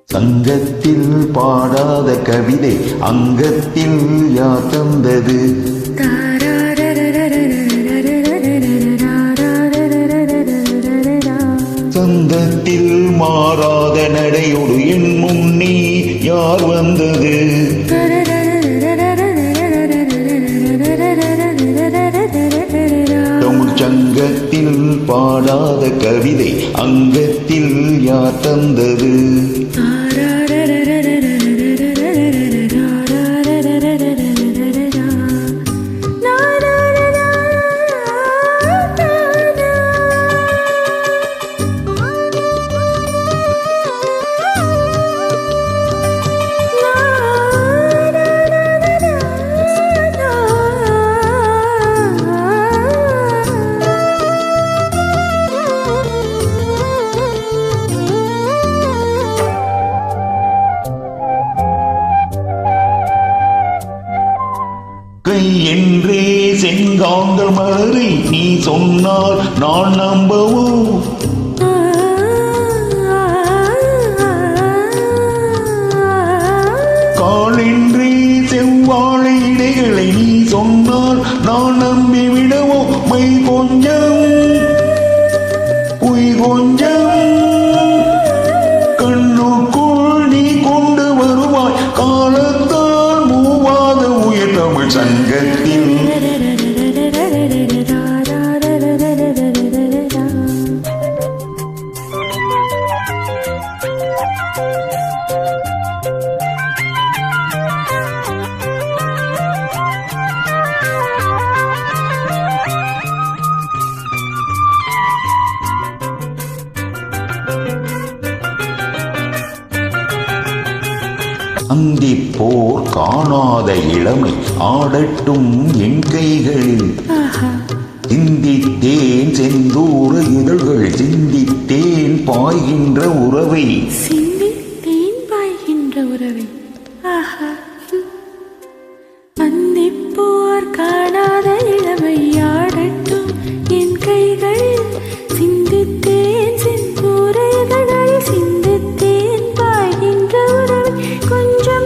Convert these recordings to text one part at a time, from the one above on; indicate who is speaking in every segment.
Speaker 1: சங்கத்தில் பாடாத கவிதை அங்கத்தில் யார் தந்தது? சந்தத்தில் மாறாத நடையோடு என் முன்னே யார் வந்தது? சங்கத்தில் பாடாத கவிதை அங்கத்தில் யார் தந்தது? கை என்றே செங்காந்தல் மலரை நீ சொன்னால் நான் நம்பவோ? கால் என்றே செவ்வாழை இடைகளை நீ சொன்னால் நான் நம்பிவிடவோ? மை கொஞ்சம் பொய் கொஞ்சம் கண்ணுக்குள் நீ கொண்டு வருவாய் காலத்தால் மூவாத உயர் தமிழ் சங்கத்தில். அந்திப்போர் காணாத இளமை ஆடட்டும் என் கைகளில். சிந்தித்தேன் செந்தூர இதழ்கள் சிந்தித்தேன் பாய்கின்ற உறவை.
Speaker 2: சிந்தித்தேன் பாய்கின்ற உறவை. அந்திப்போர் காணாத இளமை ஆடட்டும் என் கைகள். சிந்தித்தேன் செந்தூர இதழ்கள் சிந்தித்தேன் பாய்கின்ற உறவை. கொஞ்சம்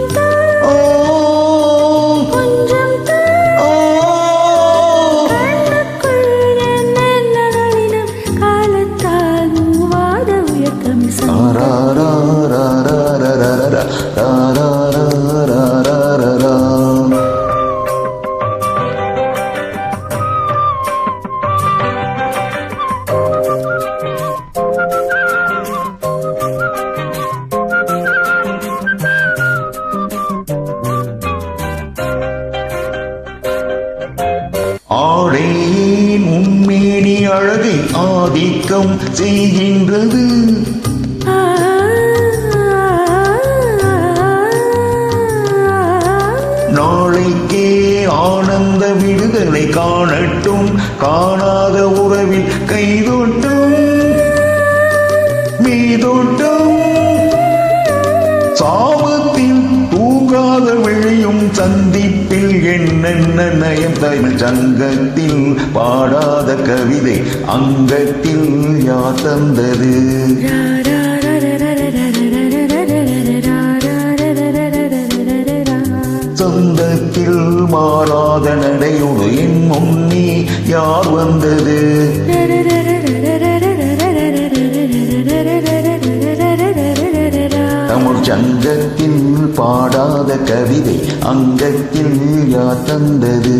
Speaker 1: ஆடேன் உன்மேனி அழகை ஆதிக்கம் செய்கின்றது. நாளைக்கே ஆனந்த விடுதலை காணட்டும் காணாத உறவில் கைதோட்டம் மீதோட்டம். சாமத்தில் தூங்காத விழியும் சந்திப்பில் என்னென்ன நயம் தமிழ் சங்கத்தில் பாடாத கவிதை அங்கத்தில் யார் தந்தது? சொந்தத்தில் மாறாத நடையோடு என் முன்னே யார் வந்தது? தமிழ் சங்கத்தில் பாடாத கவிதை அங்கத்தில் யார் தந்தது?